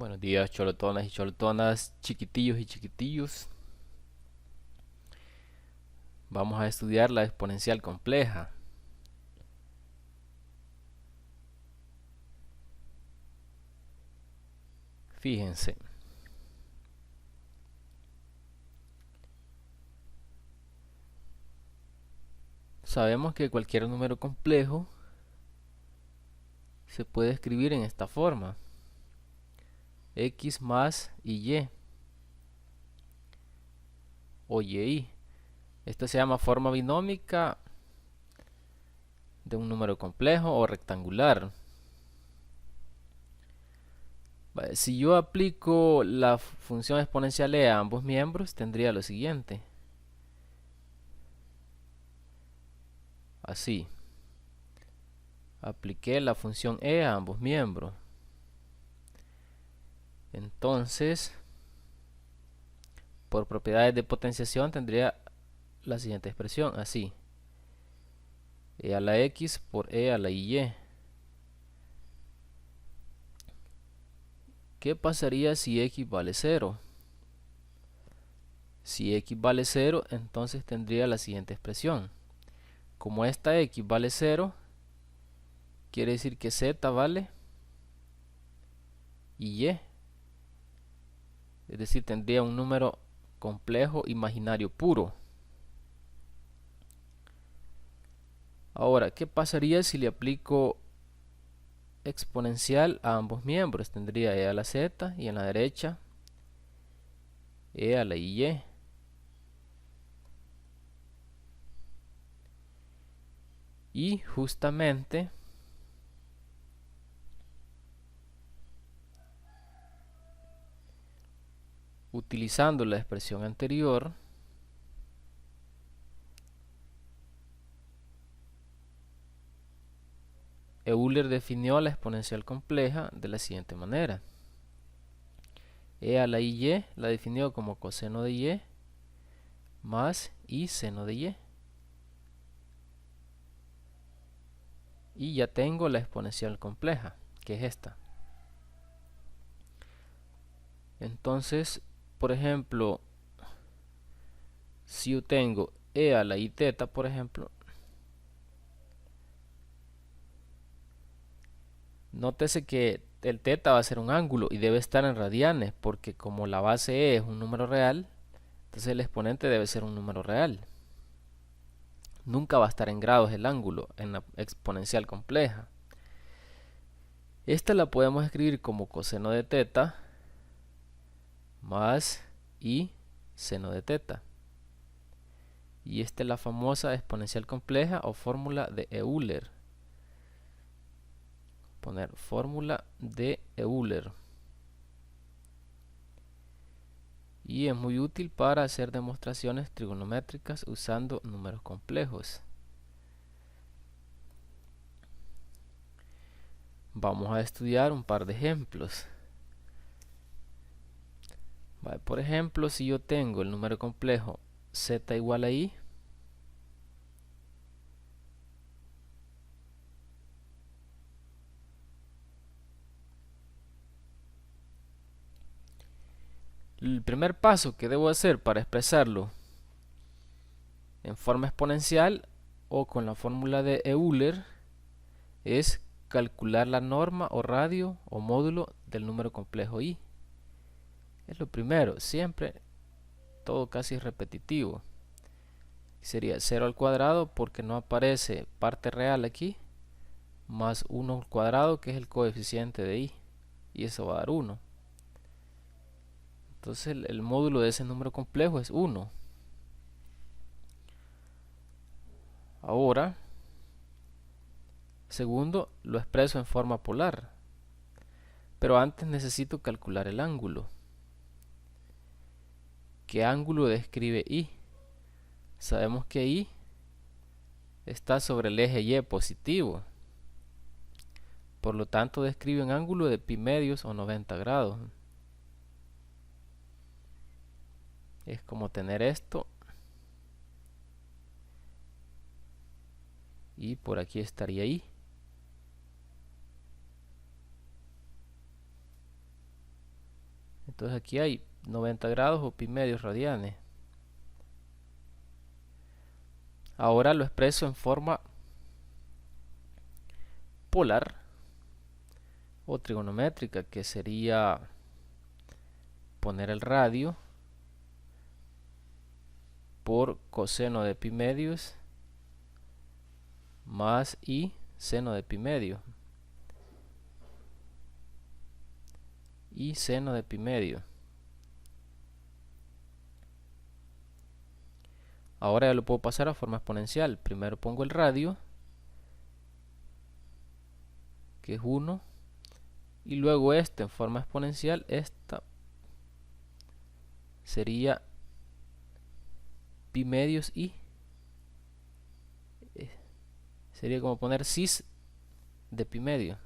Buenos días, cholotonas y cholotonas, chiquitillos y chiquitillos. Vamos a estudiar la exponencial compleja. Fíjense. Sabemos que cualquier número complejo se puede escribir en esta forma. X más y o y. Esta se llama forma binómica de un número complejo o rectangular. Si yo aplico la función exponencial e a ambos miembros, tendría lo siguiente. Así. Apliqué la función e a ambos miembros. Entonces, por propiedades de potenciación tendría la siguiente expresión, así. E a la x por e a la y. ¿Qué pasaría si x vale 0? Si x vale 0, entonces tendría la siguiente expresión. Como esta x vale 0, quiere decir que z vale y. Es decir, tendría un número complejo imaginario puro. Ahora, ¿qué pasaría si le aplico exponencial a ambos miembros? Tendría e a la z y en la derecha e a la y. Y justamente utilizando la expresión anterior, Euler definió la exponencial compleja de la siguiente manera. E a la y la definió como coseno de y más y seno de y. Y ya tengo la exponencial compleja, que es esta. Entonces, por ejemplo, si yo tengo e a la y teta, por ejemplo, nótese que el teta va a ser un ángulo y debe estar en radianes, porque como la base e es un número real, entonces el exponente debe ser un número real. Nunca va a estar en grados el ángulo en la exponencial compleja. Esta la podemos escribir como coseno de teta más y seno de teta. Y esta es la famosa exponencial compleja o fórmula de Euler. Poner fórmula de Euler. Y es muy útil para hacer demostraciones trigonométricas usando números complejos. Vamos a estudiar un par de ejemplos. Por ejemplo, si yo tengo el número complejo z igual a i, el primer paso que debo hacer para expresarlo en forma exponencial o con la fórmula de Euler es calcular la norma o radio o módulo del número complejo i. Es lo primero, siempre todo casi repetitivo. Sería 0 al cuadrado porque no aparece parte real aquí, más 1 al cuadrado que es el coeficiente de i, y eso va a dar 1. Entonces el módulo de ese número complejo es 1. Ahora, segundo, lo expreso en forma polar, pero antes necesito calcular el ángulo. ¿Qué ángulo describe i? Sabemos que i está sobre el eje y positivo, por lo tanto describe un ángulo de pi medios o 90 grados. Es como tener esto y por aquí estaría i. Entonces aquí hay 90 grados o pi medios radianes. Ahora lo expreso en forma polar o trigonométrica, que sería poner el radio por coseno de pi medios más i seno de pi medio. Y seno de pi medio. Ahora ya lo puedo pasar a forma exponencial. Primero pongo el radio, que es 1, y luego en forma exponencial, esta sería pi medios i. Sería como poner cis de pi medio.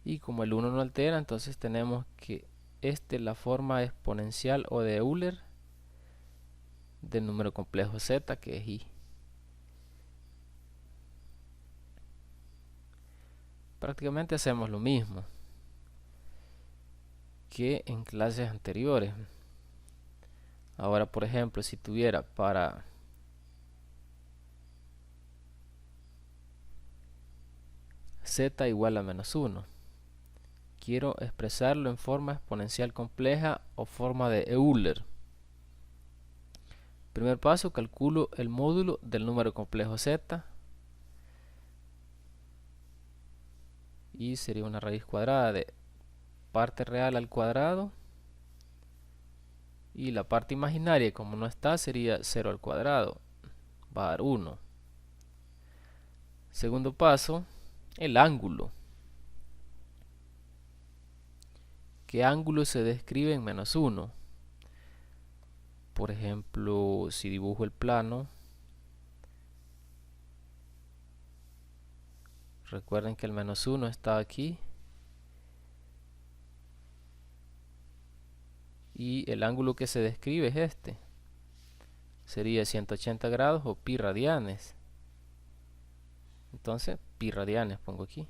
Y como el 1 no altera, entonces tenemos que es la forma exponencial o de Euler del número complejo z, que es i. Prácticamente hacemos lo mismo que en clases anteriores. Ahora, por ejemplo, si tuviera para z igual a menos 1, quiero expresarlo en forma exponencial compleja o forma de Euler. Primer paso, calculo el módulo del número complejo z, y sería una raíz cuadrada de parte real al cuadrado, y la parte imaginaria, como no está, sería 0 al cuadrado, va a dar 1. Segundo paso, el ángulo. ¿Qué ángulo se describe en menos 1? Por ejemplo, si dibujo el plano, recuerden que el menos 1 está aquí, y el ángulo que se describe es este. Sería 180 grados o pi radianes. Entonces, pi radianes pongo aquí.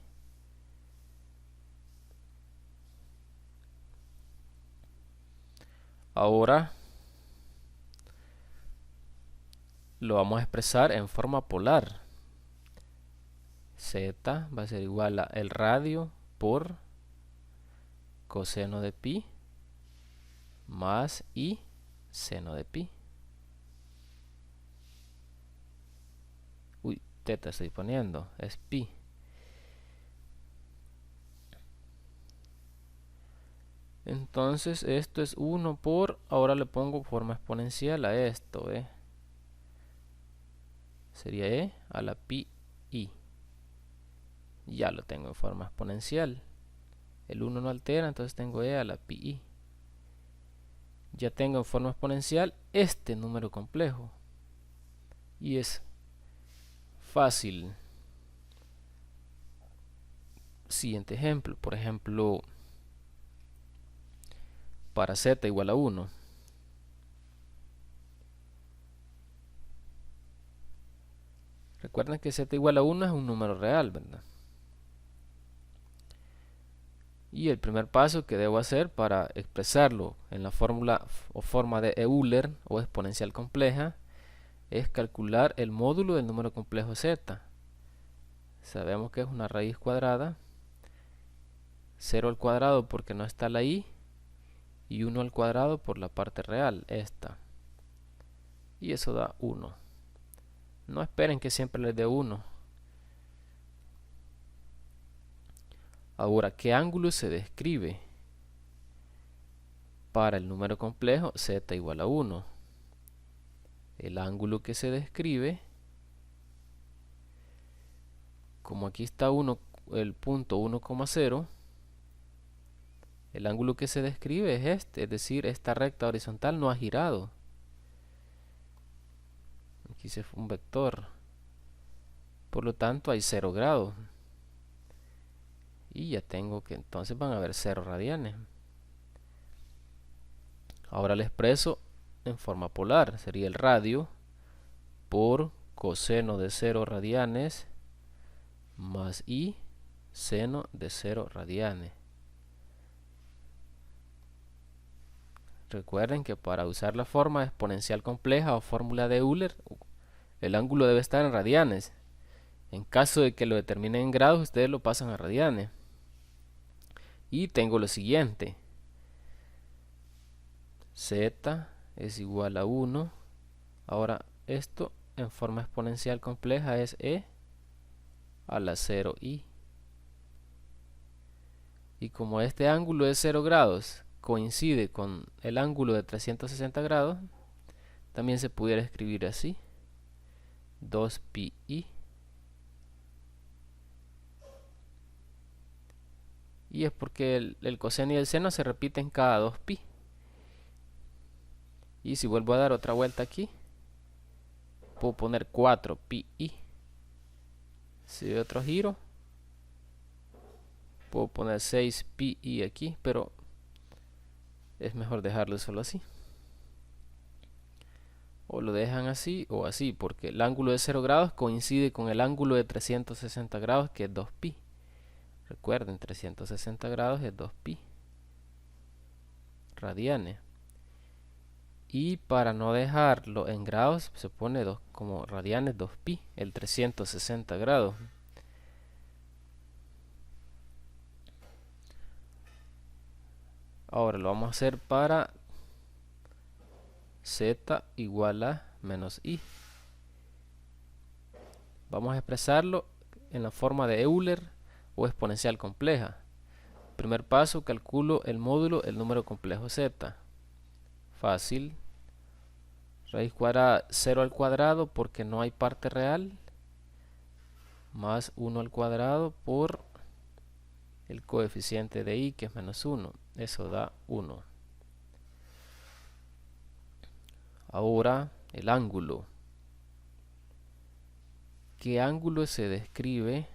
Ahora lo vamos a expresar en forma polar. Z va a ser igual a el radio por coseno de pi más i seno de pi. Uy, teta estoy poniendo, es pi. Entonces esto es 1 por, ahora le pongo forma exponencial a esto, sería e a la pi i. Ya lo tengo en forma exponencial. El 1 no altera, entonces tengo e a la pi i. Ya tengo en forma exponencial este número complejo. Y es fácil. Siguiente ejemplo, por ejemplo, para z igual a 1. Recuerden que z igual a 1 es un número real, ¿verdad? Y el primer paso que debo hacer para expresarlo en la fórmula o forma de Euler o exponencial compleja es calcular el módulo del número complejo z. Sabemos que es una raíz cuadrada, 0 al cuadrado porque no está la i, y 1 al cuadrado por la parte real, esta. Y eso da 1. No esperen que siempre les dé 1. Ahora, ¿qué ángulo se describe para el número complejo z igual a 1? El ángulo que se describe, como aquí está 1, el punto 1,0, el ángulo que se describe es este, es decir, esta recta horizontal no ha girado. Aquí se fue un vector, por lo tanto hay 0 grados. Y ya tengo que entonces van a haber 0 radianes. Ahora lo expreso en forma polar. Sería el radio por coseno de 0 radianes más i seno de 0 radianes. Recuerden que para usar la forma exponencial compleja o fórmula de Euler, el ángulo debe estar en radianes. En caso de que lo determinen en grados, ustedes lo pasan a radianes. Y tengo lo siguiente. Z es igual a 1. Ahora esto en forma exponencial compleja es e a la 0i. Y como este ángulo de 0 grados coincide con el ángulo de 360 grados, también se pudiera escribir así: 2pi. Y es porque el coseno y el seno se repiten cada 2pi. Y si vuelvo a dar otra vuelta aquí, puedo poner 4pi. Si doy otro giro, puedo poner 6pi aquí, pero es mejor dejarlo solo así. O lo dejan así o así, porque el ángulo de 0 grados coincide con el ángulo de 360 grados, que es 2pi. Recuerden, 360 grados es 2pi radianes. Y para no dejarlo en grados, se pone como radianes 2pi, el 360 grados. Ahora lo vamos a hacer para z igual a menos i. Vamos a expresarlo en la forma de Euler o exponencial compleja. Primer paso, calculo el módulo del número complejo z. Fácil. Raíz cuadrada 0 al cuadrado porque no hay parte real, más 1 al cuadrado por el coeficiente de i, que es menos 1. Eso da 1. Ahora el ángulo. ¿Qué ángulo se describe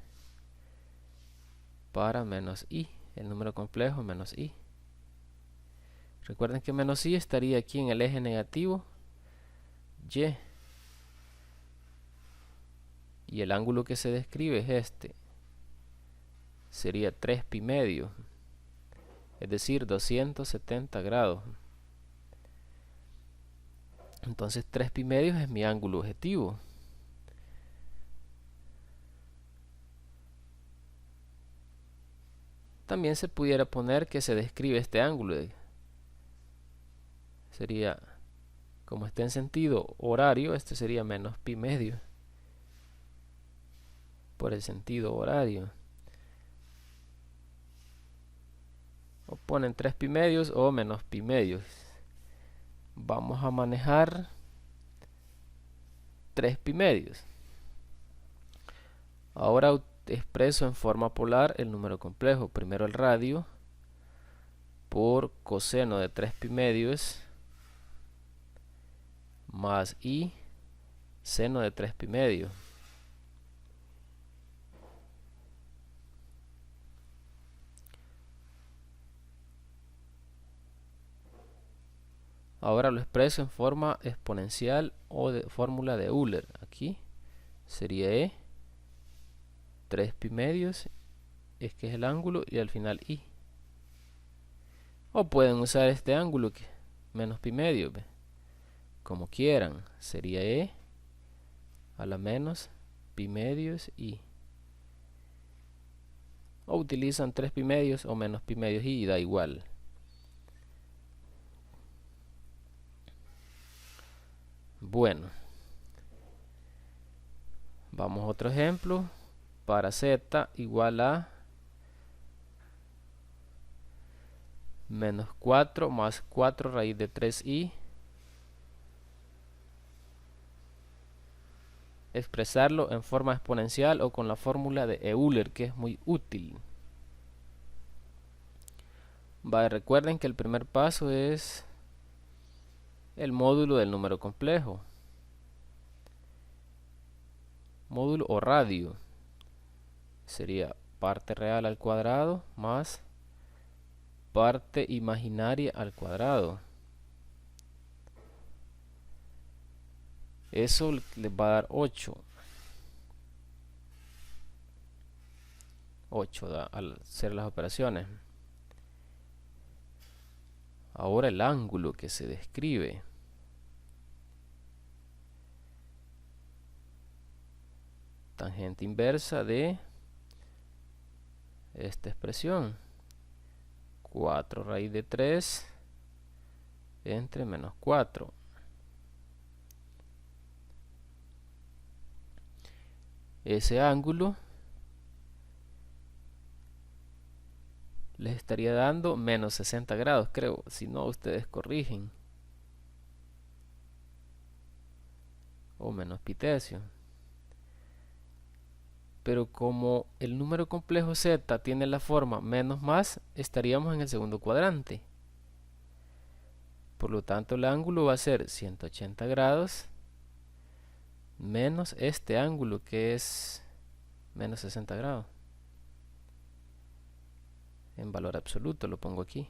para menos i? El número complejo menos i. Recuerden que menos i estaría aquí en el eje negativo, y. Y el ángulo que se describe es este. Sería 3pi medio. Es decir, 270 grados. Entonces 3pi medios es mi ángulo objetivo. También se pudiera poner que se describe este ángulo. Sería, como está en sentido horario, este sería menos pi medio. Por el sentido horario. O ponen 3pi medios o menos pi medios. Vamos a manejar 3pi medios. Ahora expreso en forma polar el número complejo. Primero el radio por coseno de 3pi medios más i seno de 3pi medio. Ahora lo expreso en forma exponencial o de fórmula de Euler. Aquí sería e 3pi medios, es que es el ángulo, y al final i. O pueden usar este ángulo que menos pi medio, como quieran. Sería e a la menos pi medios i. O utilizan 3pi medios o menos pi medios i, y da igual. Bueno, vamos a otro ejemplo. Para z igual a menos 4 más 4 raíz de 3i. Expresarlo en forma exponencial o con la fórmula de Euler, que es muy útil. Recuerden que el primer paso es el módulo del número complejo. Módulo o radio sería parte real al cuadrado más parte imaginaria al cuadrado. Eso les va a dar 8. 8 da al hacer las operaciones. Ahora el ángulo que se describe. Tangente inversa de esta expresión. 4 raíz de 3 entre menos 4. Ese ángulo les estaría dando menos 60 grados, creo. Si no, ustedes corrigen. O menos pi tercio. Pero como el número complejo z tiene la forma menos más, estaríamos en el segundo cuadrante. Por lo tanto, el ángulo va a ser 180 grados menos este ángulo que es menos 60 grados. En valor absoluto lo pongo aquí.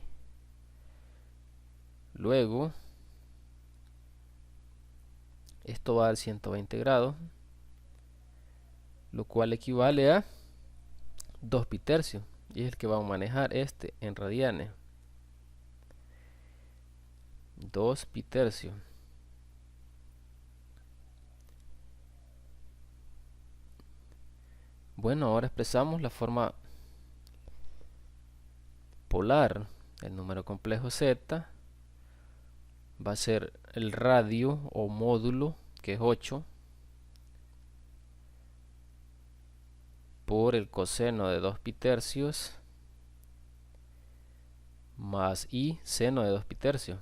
Luego, esto va a dar 120 grados, lo cual equivale a 2 pi tercios. Y es el que vamos a manejar este en radianes. 2 pi tercios. Bueno, ahora expresamos la forma polar. El número complejo z va a ser el radio o módulo, que es 8, por el coseno de 2 pi tercios más i seno de 2 pi tercios.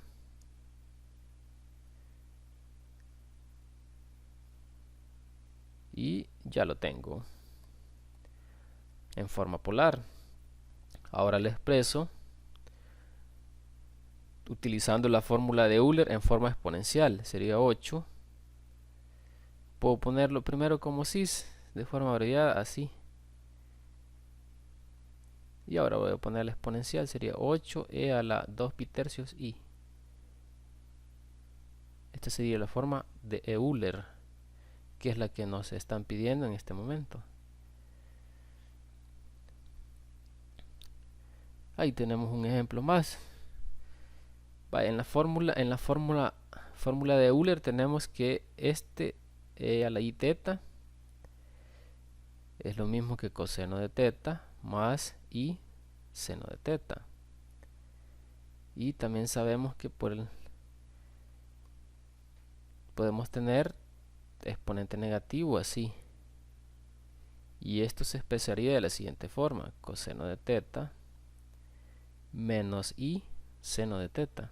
Y ya lo tengo en forma polar. Ahora lo expreso utilizando la fórmula de Euler en forma exponencial. Sería 8. Puedo ponerlo primero como cis, de forma abreviada, así. Y ahora voy a poner la exponencial, sería 8e a la 2 pi tercios i. Esta sería la forma de Euler, que es la que nos están pidiendo en este momento. Ahí tenemos un ejemplo más. En la fórmula de Euler tenemos que este e a la i teta es lo mismo que coseno de teta más i seno de teta. Y también sabemos que podemos tener exponente negativo así. Y esto se expresaría de la siguiente forma: coseno de teta menos i seno de teta.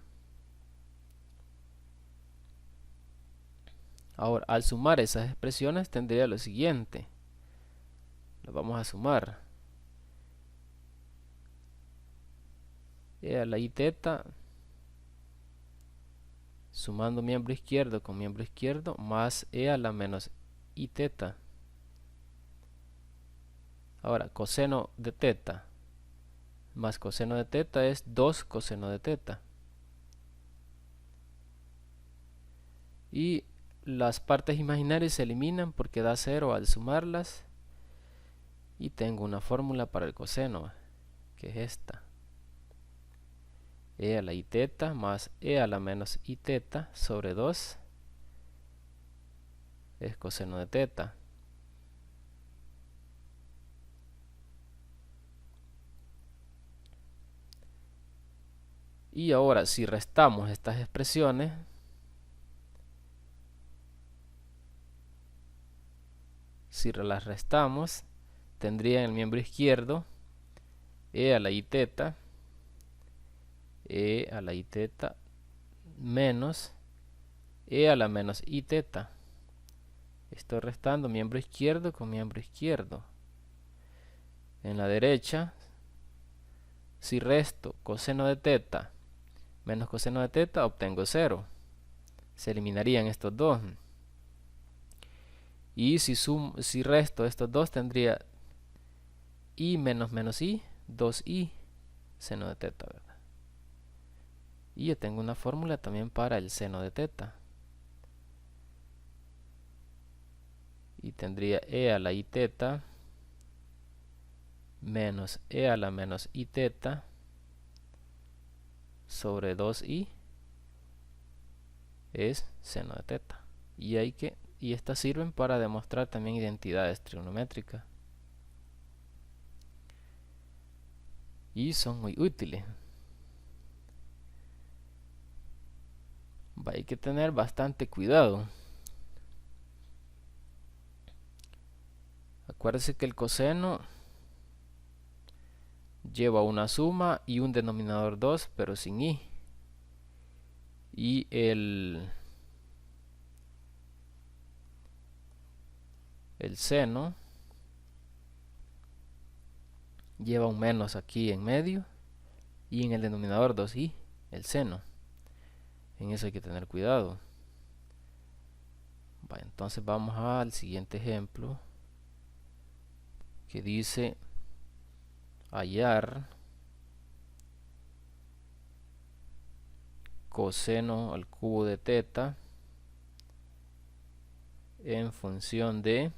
Ahora, al sumar esas expresiones tendría lo siguiente. Lo vamos a sumar. E a la i teta, sumando miembro izquierdo con miembro izquierdo, más e a la menos i teta. Ahora, coseno de teta más coseno de teta es 2 coseno de teta. Y las partes imaginarias se eliminan porque da 0 al sumarlas. Y tengo una fórmula para el coseno, que es esta. E a la i teta más e a la menos i teta sobre 2 es coseno de teta. Y ahora, si restamos estas expresiones, si las restamos, tendría en el miembro izquierdo e a la i teta menos e a la menos i teta. Estoy restando miembro izquierdo con miembro izquierdo. En la derecha, si resto coseno de teta menos coseno de teta, obtengo 0. Se eliminarían estos dos. Y si resto estos dos, tendría i menos menos i, 2i seno de teta, ¿verdad? Y yo tengo una fórmula también para el seno de teta. Y tendría e a la i teta menos e a la menos i teta sobre 2i es seno de teta. Y estas sirven para demostrar también identidades trigonométricas. Y son muy útiles. Hay que tener bastante cuidado. Acuérdense que el coseno lleva una suma y un denominador 2, pero sin i. Y el seno lleva un menos aquí en medio y en el denominador 2i, el seno. En eso hay que tener cuidado. Entonces vamos al siguiente ejemplo, que dice hallar coseno al cubo de teta en función de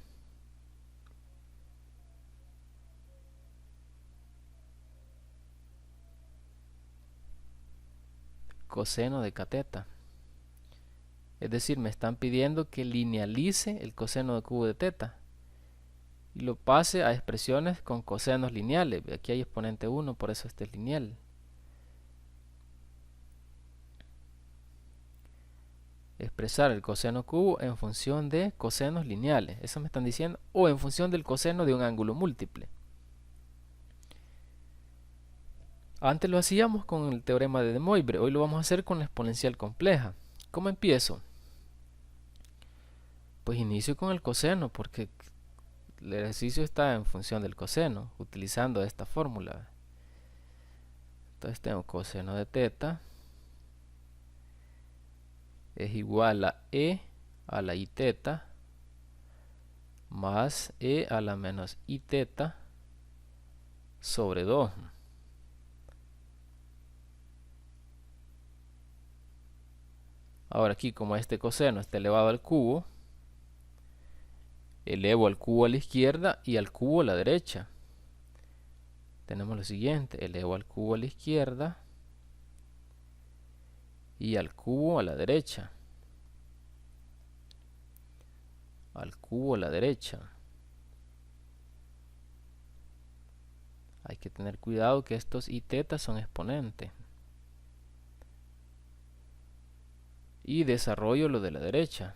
coseno de catheta. Es decir, me están pidiendo que linealice el coseno del cubo de teta y lo pase a expresiones con cosenos lineales. Aquí hay exponente 1, por eso este es lineal. Expresar el coseno cubo en función de cosenos lineales. Eso me están diciendo. O en función del coseno de un ángulo múltiple. Antes lo hacíamos con el teorema de De Moivre. Hoy lo vamos a hacer con la exponencial compleja. ¿Cómo empiezo? Pues inicio con el coseno, porque el ejercicio está en función del coseno, utilizando esta fórmula. Entonces tengo coseno de teta es igual a e a la i teta más e a la menos i teta sobre 2. Ahora aquí, como este coseno está elevado al cubo, elevo al cubo a la izquierda y al cubo a la derecha. Tenemos lo siguiente: elevo al cubo a la izquierda y al cubo a la derecha. Al cubo a la derecha. Hay que tener cuidado que estos i teta son exponentes. Y desarrollo lo de la derecha.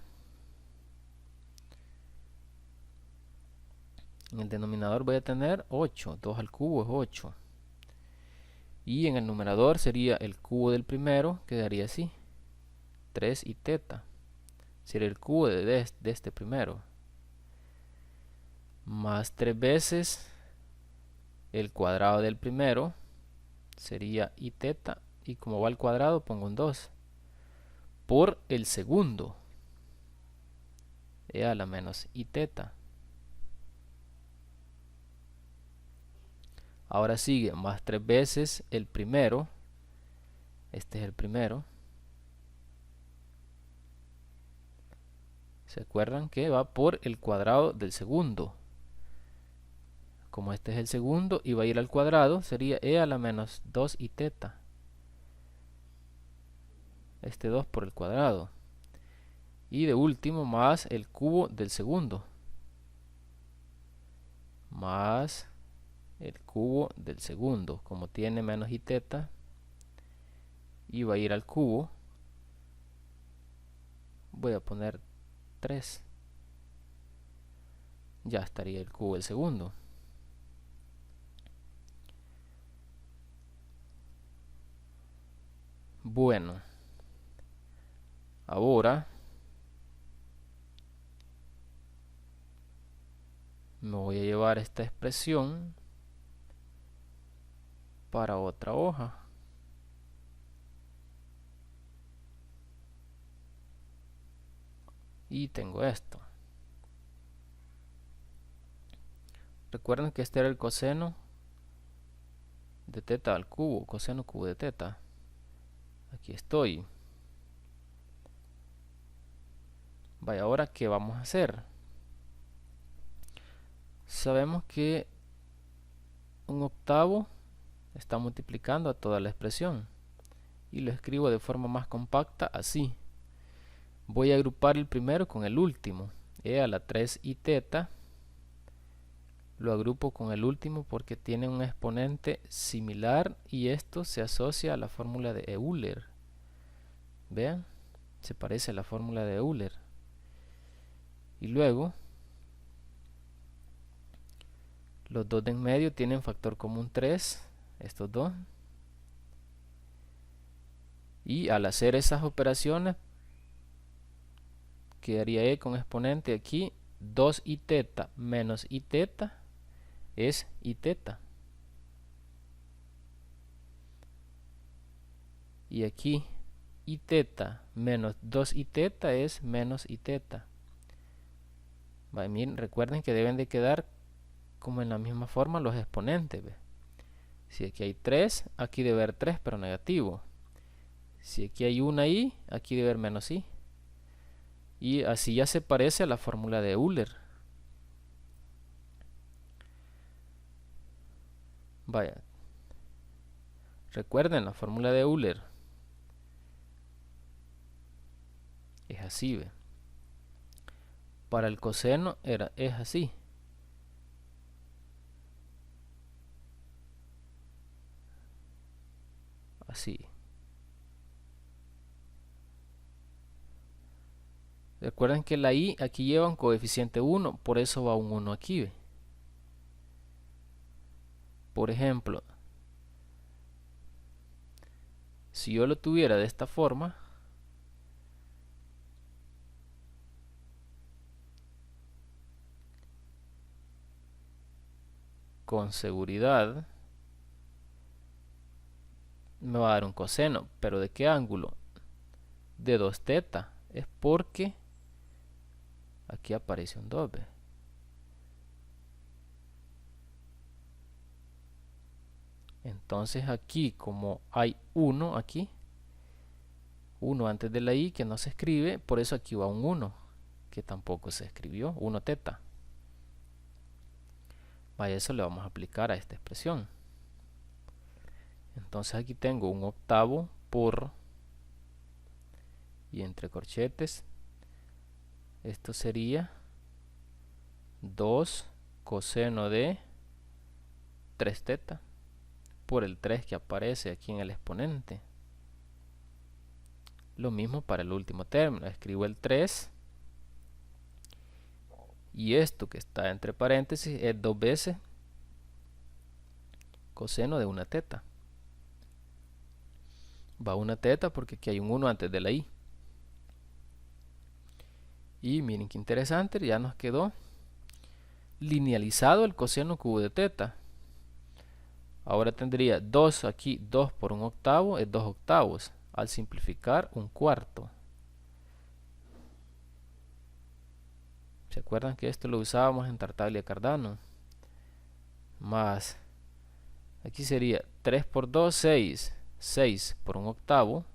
En el denominador voy a tener 8. 2 al cubo es 8. Y en el numerador sería el cubo del primero, quedaría así: 3 i teta. Sería el cubo de este primero. Más 3 veces el cuadrado del primero, sería i teta. Y como va al cuadrado pongo un 2. Por el segundo, e a la menos i teta. Ahora sigue más 3 veces el primero. Este es el primero. ¿Se acuerdan que va por el cuadrado del segundo? Como este es el segundo y va a ir al cuadrado, sería e a la menos 2 i teta. Este 2 por el cuadrado. Y de último, más el cubo del segundo. Más el cubo del segundo. Como tiene menos i teta y va a ir al cubo, voy a poner 3. Ya estaría el cubo del segundo. Bueno, ahora me voy a llevar esta expresión para otra hoja. Y tengo esto. Recuerden que este era el coseno de teta al cubo, coseno cubo de teta. Aquí estoy. Vaya, ahora ¿qué vamos a hacer? Sabemos que un octavo está multiplicando a toda la expresión. y lo escribo de forma más compacta así. Voy a agrupar el primero con el último. E a la 3i teta lo agrupo con el último porque tiene un exponente similar y esto se asocia a la fórmula de Euler. Vean, se parece a la fórmula de Euler. Y luego los dos de en medio tienen factor común 3, estos dos. Y al hacer esas operaciones quedaría E con exponente aquí 2i teta menos i teta es i teta. Y aquí i teta menos 2i teta es menos i teta. Miren, recuerden que deben de quedar como en la misma forma los exponentes. ¿Ve? Si aquí hay 3, aquí debe haber 3 pero negativo. Si aquí hay una i, aquí debe haber menos i. Y así ya se parece a la fórmula de Euler. Vaya, recuerden la fórmula de Euler. Es así, ¿ve? Para el coseno es así. Así. Recuerden que la i aquí lleva un coeficiente 1, por eso va un 1 aquí. ¿Ve? Por ejemplo, si yo lo tuviera de esta forma, con seguridad me va a dar un coseno. ¿Pero de qué ángulo? De 2 teta. Es porque aquí aparece un 2. ¿Ve? Entonces aquí, como hay 1 aquí, 1 antes de la i que no se escribe, por eso aquí va un 1 que tampoco se escribió, 1 teta. Vaya, eso le vamos a aplicar a esta expresión. Entonces aquí tengo un octavo por, y entre corchetes, esto sería 2 coseno de 3 teta por el 3 que aparece aquí en el exponente. Lo mismo para el último término, escribo el 3 y esto que está entre paréntesis es 2 veces coseno de una teta. Va una teta porque aquí hay un 1 antes de la i. Y miren qué interesante, ya nos quedó linealizado el coseno cubo de teta. Ahora tendría 2 aquí, 2 por un octavo es 2 octavos. Al simplificar, un cuarto. ¿Se acuerdan que esto lo usábamos en Tartaglia Cardano? Más, aquí sería 3 por 2, 6. 6 por un octavo.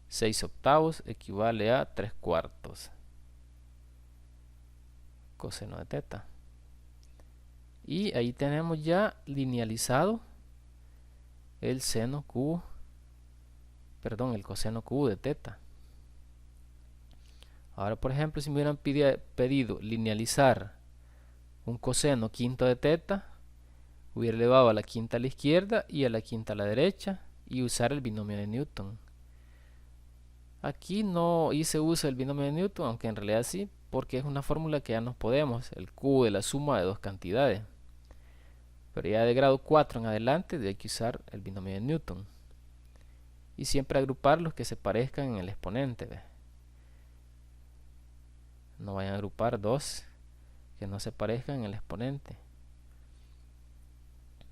6 octavos equivale a 3 cuartos. Coseno de teta. Y ahí tenemos ya linealizado el seno cubo, perdón, el coseno cubo de teta. Ahora, por ejemplo, si me hubieran pedido linealizar un coseno quinto de teta, hubiera elevado a la quinta a la izquierda y a la quinta a la derecha y usar el binomio de Newton. Aquí no hice uso del binomio de Newton, aunque en realidad sí, porque es una fórmula que ya nos podemos, el cubo de la suma de dos cantidades. Pero ya de grado 4 en adelante hay que usar el binomio de Newton. Y siempre agrupar los que se parezcan en el exponente. ¿Ve? No vayan a agrupar dos que no se parezcan en el exponente.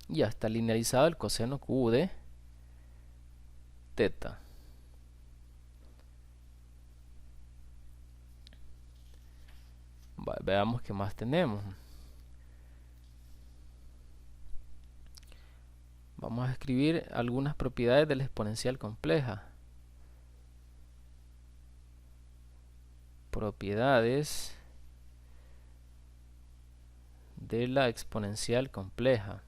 Y ya está linealizado el coseno cubo de teta. Veamos qué más tenemos. Vamos a escribir algunas propiedades de la exponencial compleja. Propiedades de la exponencial compleja.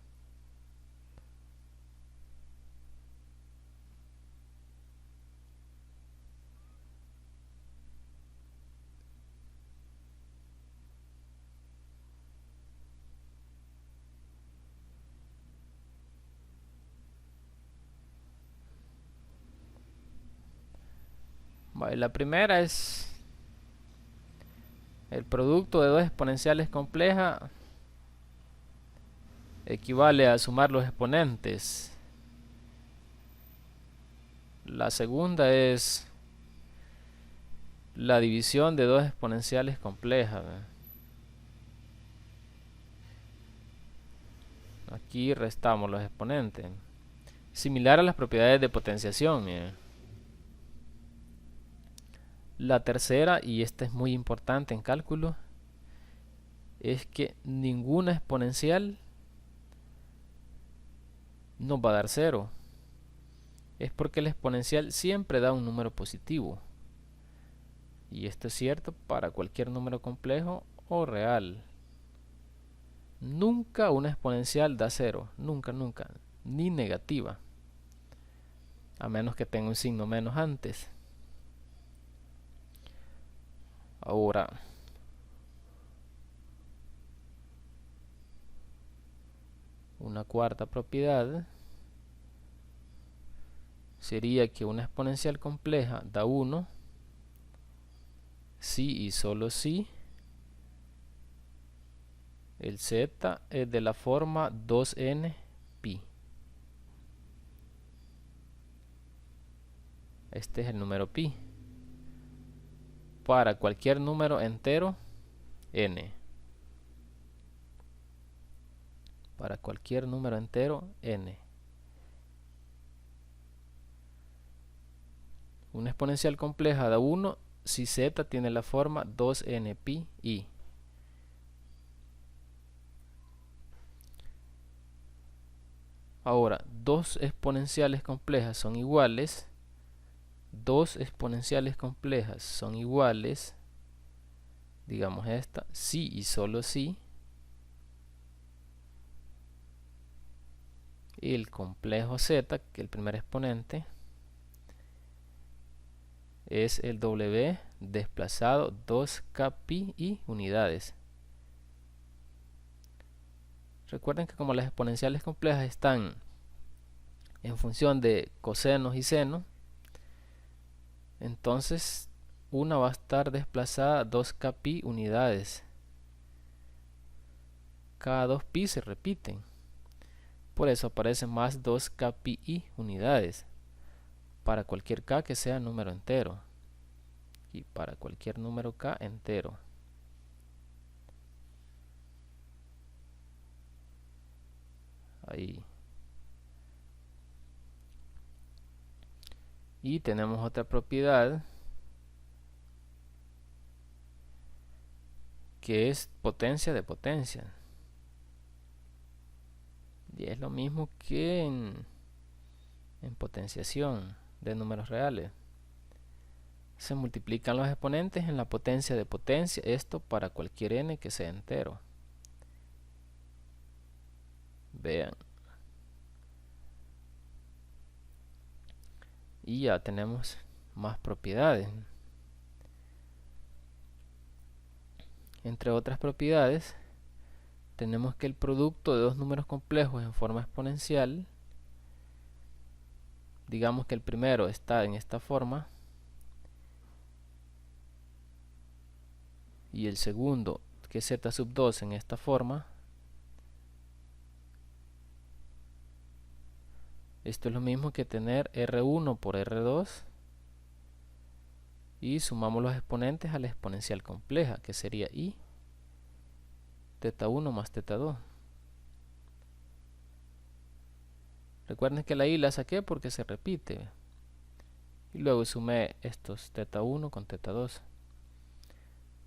Vale, la primera es el producto de dos exponenciales complejas equivale a sumar los exponentes. La segunda es la división de dos exponenciales complejas. Aquí restamos los exponentes. Similar a las propiedades de potenciación. Miren. La tercera, y esta es muy importante en cálculo, es que ninguna exponencial nos va a dar cero. Es porque la exponencial siempre da un número positivo. Y esto es cierto para cualquier número complejo o real. Nunca una exponencial da cero. Nunca, nunca. Ni negativa. A menos que tenga un signo menos antes. Ahora, una cuarta propiedad sería que una exponencial compleja da 1 si y solo si el z es de la forma 2n pi. Este es el número pi. Para cualquier número entero n. Para cualquier número entero n. Una exponencial compleja da 1 si z tiene la forma 2n pi i. Ahora, dos exponenciales complejas son iguales. Dos exponenciales complejas son iguales. Digamos esta, si y solo si el complejo z, que el primer exponente, es el w desplazado 2k pi i unidades. Recuerden que como las exponenciales complejas están en función de cosenos y senos, entonces una va a estar desplazada 2k pi unidades. Cada 2 pi se repiten. Por eso aparece más 2k pi i unidades. Para cualquier k que sea número entero. Y para cualquier número k entero. Ahí. Y tenemos otra propiedad que es potencia de potencia. Y es lo mismo que en potenciación de números reales. Se multiplican los exponentes en la potencia de potencia, esto para cualquier n que sea entero. Vean. Y ya tenemos más propiedades. Entre otras propiedades, tenemos que el producto de dos números complejos en forma exponencial, digamos que el primero está en esta forma y el segundo, que es z sub 2, en esta forma. Esto es lo mismo que tener R1 por R2 y sumamos los exponentes a la exponencial compleja, que sería i teta 1 más teta 2. Recuerden que la i la saqué porque se repite. Y luego sumé estos teta 1 con teta 2.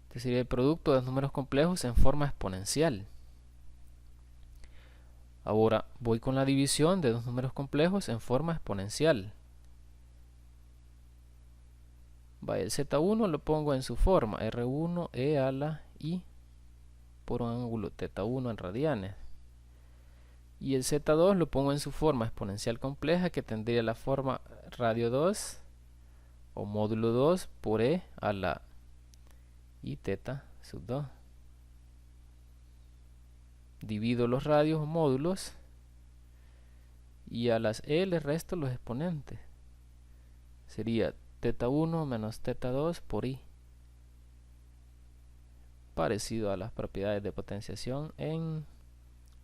Este sería el producto de los números complejos en forma exponencial. Ahora voy con la división de dos números complejos en forma exponencial. Vaya, el z1 lo pongo en su forma, r1 e a la i por un ángulo teta 1 en radianes. Y el z2 lo pongo en su forma exponencial compleja, que tendría la forma radio 2 o módulo 2 por e a la i teta sub 2. Divido los radios o módulos y a las e le resto los exponentes. Sería teta 1 menos teta 2 por i, parecido a las propiedades de potenciación en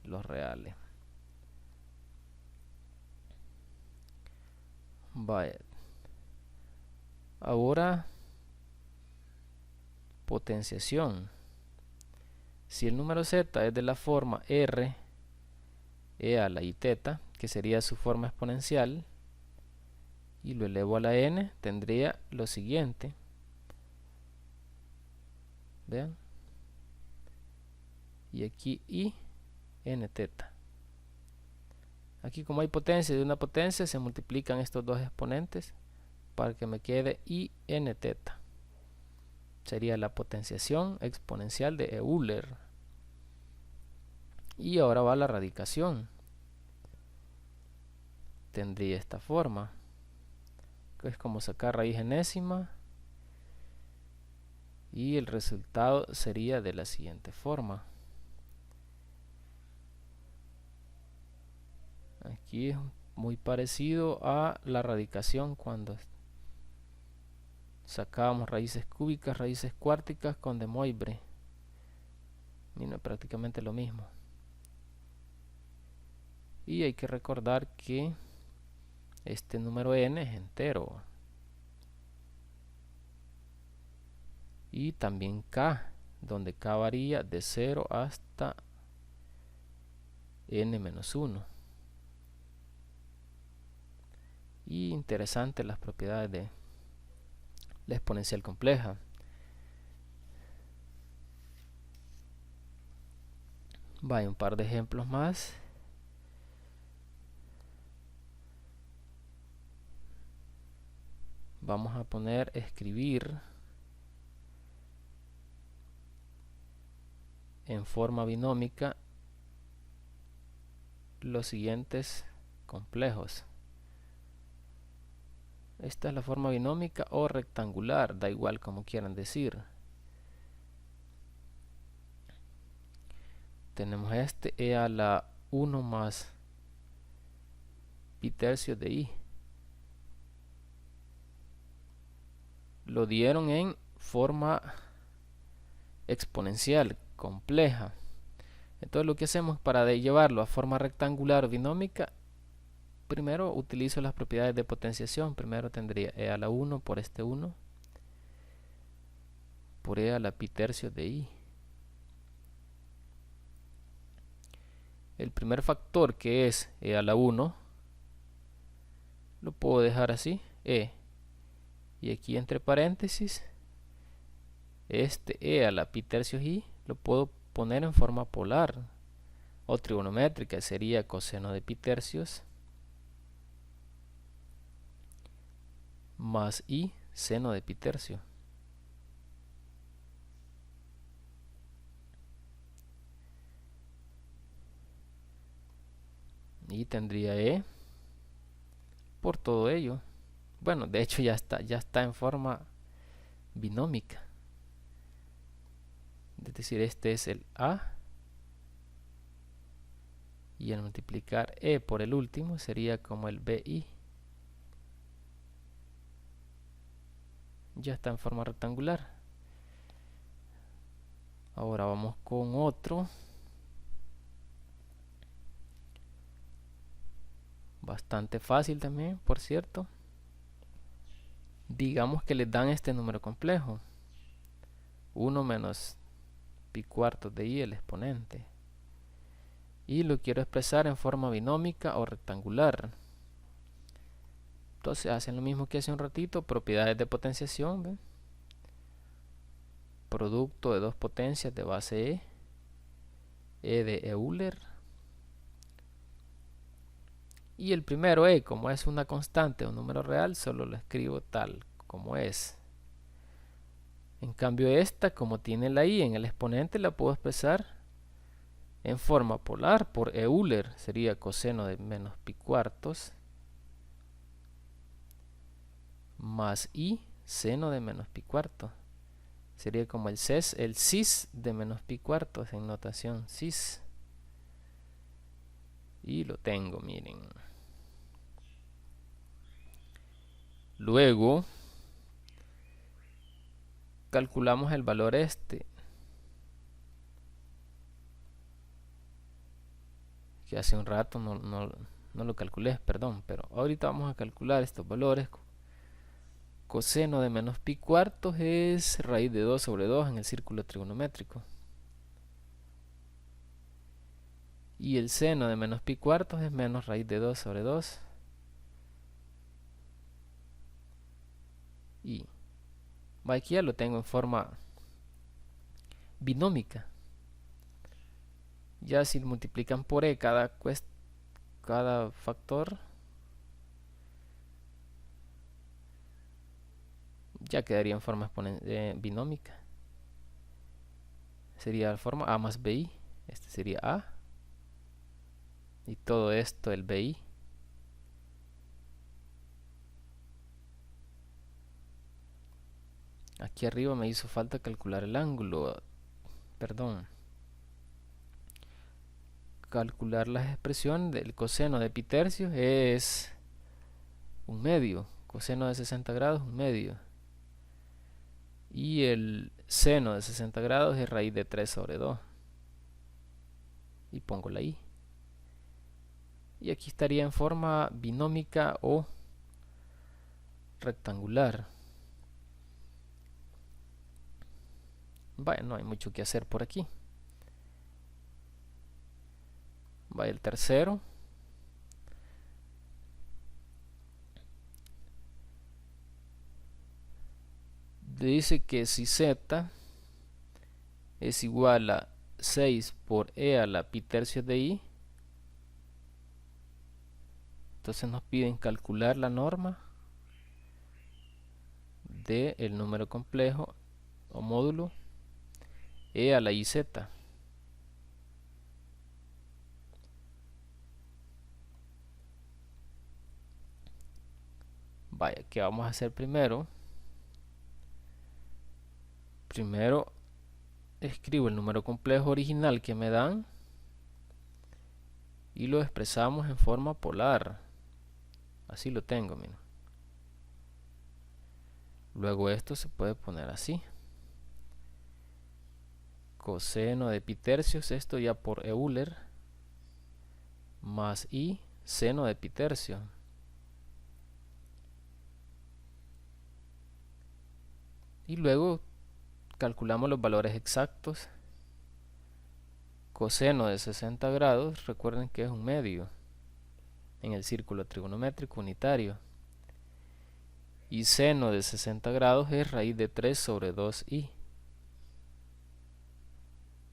los reales. Vaya, ahora potenciación. Si el número z es de la forma r e a la i teta, que sería su forma exponencial, y lo elevo a la n, tendría lo siguiente. Vean. Y aquí i n teta. Aquí, como hay potencia de una potencia, se multiplican estos dos exponentes para que me quede i n teta. Sería la potenciación exponencial de Euler. Y ahora va la radicación. Tendría esta forma, que es como sacar raíz enésima, y el resultado sería de la siguiente forma. Aquí es muy parecido a la radicación cuando sacábamos raíces cúbicas, raíces cuárticas con de Moivre. Mira, prácticamente lo mismo. Y hay que recordar que este número n es entero. Y también k, donde k varía de 0 hasta n-1. Y interesante las propiedades de la exponencial compleja. Vaya, un par de ejemplos más. Vamos a poner escribir en forma binómica los siguientes complejos. Esta es la forma binómica o rectangular, da igual como quieran decir. Tenemos este e a la 1 más pi tercios de i. Lo dieron en forma exponencial compleja. Entonces lo que hacemos para llevarlo a forma rectangular o binómica, primero utilizo las propiedades de potenciación. Primero tendría e a la 1 por este 1 por e a la pi tercios de i. El primer factor, que es e a la 1, lo puedo dejar así, e. Y aquí entre paréntesis, este e a la pi tercios i lo puedo poner en forma polar o trigonométrica. Sería coseno de pi tercios más i seno de pi tercio. Y tendría e por todo ello. Bueno, de hecho ya está en forma binómica. Es decir, este es el a, y al multiplicar e por el último sería como el bi. Ya está en forma rectangular. Ahora vamos con otro. Bastante fácil también, por cierto. Digamos que les dan este número complejo. 1 menos pi cuartos de i el exponente. Y lo quiero expresar en forma binómica o rectangular. Entonces hacen lo mismo que hace un ratito. Propiedades de potenciación. ¿Ven? Producto de dos potencias de base e de Euler. Y el primero e, como es una constante o un número real, solo lo escribo tal como es. En cambio esta, como tiene la i en el exponente, la puedo expresar en forma polar por Euler. Sería coseno de menos pi cuartos más i seno de menos pi cuartos. Sería como el cis de menos pi cuartos en notación cis. Y lo tengo, miren. Luego calculamos el valor que hace un rato no lo calculé, perdón, pero ahorita vamos a calcular estos valores. Coseno de menos pi cuartos es raíz de 2 sobre 2 en el círculo trigonométrico. Y el seno de menos pi cuartos es menos raíz de 2 sobre 2. Y aquí ya lo tengo en forma binómica. Ya si multiplican por e cada factor, ya quedaría en forma binómica. Sería la forma a más bi. Este sería a. Y todo esto el bi. Aquí arriba me hizo falta calcular el ángulo. Perdón. Calcular las expresiones del coseno de pi tercios es un medio. Coseno de 60 grados, un medio. Y el seno de 60 grados es raíz de 3 sobre 2. Y pongo la i. Y aquí estaría en forma binómica o rectangular. Vaya, no hay mucho que hacer por aquí. Vaya el tercero. Dice que si z es igual a 6 por e a la pi tercios de i, entonces nos piden calcular la norma del número complejo o módulo e a la iz. Vaya, ¿qué vamos a hacer primero? Primero escribo el número complejo original que me dan y lo expresamos en forma polar. Así lo tengo, miren. Luego esto se puede poner así. Coseno de pi tercios, esto ya por Euler, más i seno de pi tercios. Y luego calculamos los valores exactos. Coseno de 60 grados, recuerden que es un medio en el círculo trigonométrico unitario. Y seno de 60 grados es raíz de 3 sobre 2i.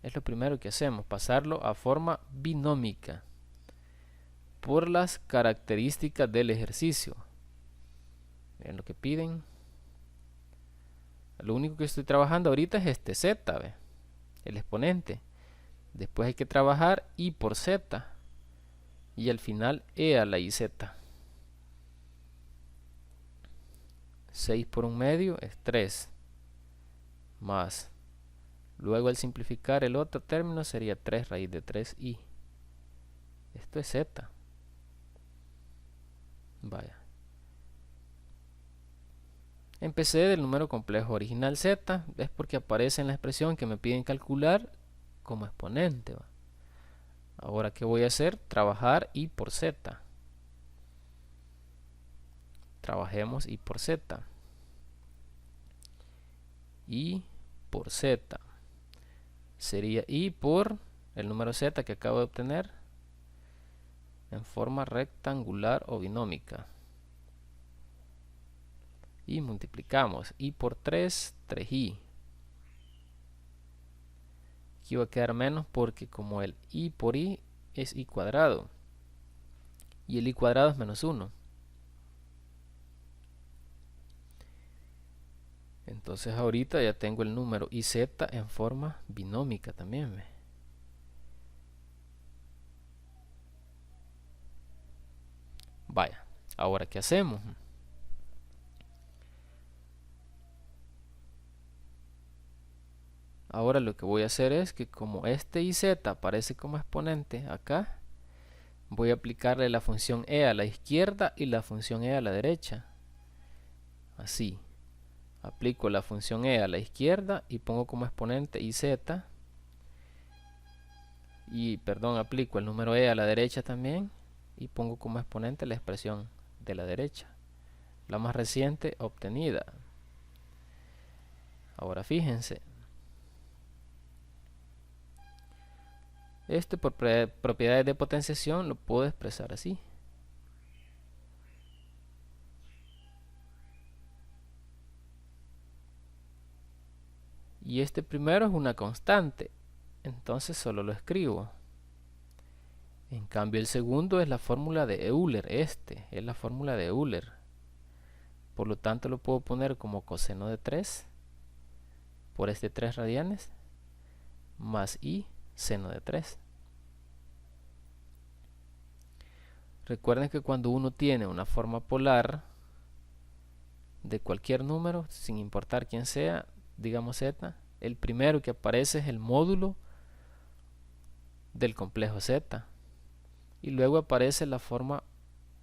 Es lo primero que hacemos, pasarlo a forma binómica por las características del ejercicio. Miren lo que piden. Lo único que estoy trabajando ahorita es este z, ¿ve? El exponente. Después hay que trabajar i por z. Y al final e a la iz. 6 por un medio es 3. Más. Luego al simplificar el otro término sería 3 raíz de 3i. Esto es z. Vaya. Empecé del número complejo original z. Es porque aparece en la expresión que me piden calcular como exponente, ¿va? Ahora, ¿qué voy a hacer? Trabajar i por z. Trabajemos i por z. I por z. Sería i por el número z que acabo de obtener en forma rectangular o binómica. Y multiplicamos i por 3, 3i. Aquí va a quedar menos porque como el i por i es i cuadrado. Y el i cuadrado es menos 1. Entonces ahorita ya tengo el número iz en forma binómica también, ¿ve? Vaya, ahora ¿qué hacemos? Ahora lo que voy a hacer es que como este iz aparece como exponente acá, voy a aplicarle la función e a la izquierda y la función e a la derecha. Así. Aplico la función e a la izquierda y pongo como exponente iz. Y, perdón, aplico el número e a la derecha también y pongo como exponente la expresión de la derecha, la más reciente obtenida. Ahora fíjense, por propiedades de potenciación lo puedo expresar así. Y este primero es una constante, entonces solo lo escribo. En cambio el segundo es la fórmula de Euler, es la fórmula de Euler. Por lo tanto lo puedo poner como coseno de 3 por 3 radianes más i seno de 3. Recuerden que cuando uno tiene una forma polar de cualquier número, sin importar quién sea, digamos z, el primero que aparece es el módulo del complejo z. Y luego aparece la forma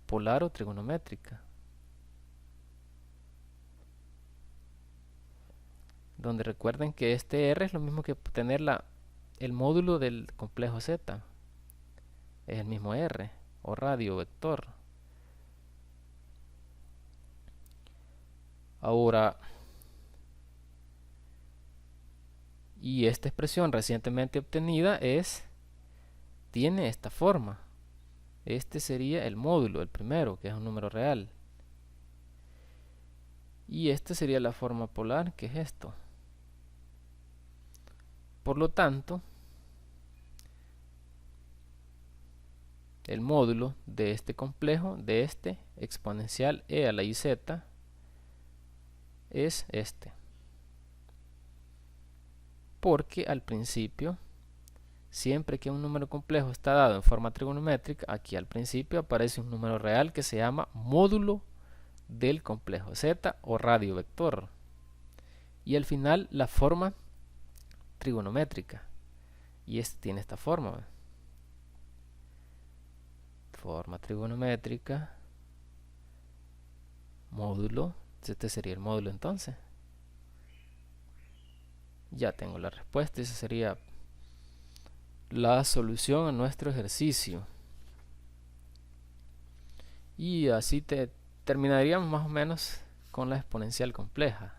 polar o trigonométrica, donde recuerden que este r es lo mismo que tener el módulo del complejo z. Es el mismo r, o radio vector. Ahora, y esta expresión recientemente obtenida tiene esta forma. Este sería el módulo, el primero, que es un número real. Y esta sería la forma polar, que es esto. Por lo tanto, el módulo de este complejo, de este exponencial e a la iz, es este. Porque al principio, siempre que un número complejo está dado en forma trigonométrica, aquí al principio aparece un número real que se llama módulo del complejo z o radio vector. Y al final la forma trigonométrica. Y este tiene esta forma. Forma trigonométrica, módulo. Este sería el módulo entonces. Ya tengo la respuesta. Esa sería la solución a nuestro ejercicio. Y así terminaríamos más o menos con la exponencial compleja.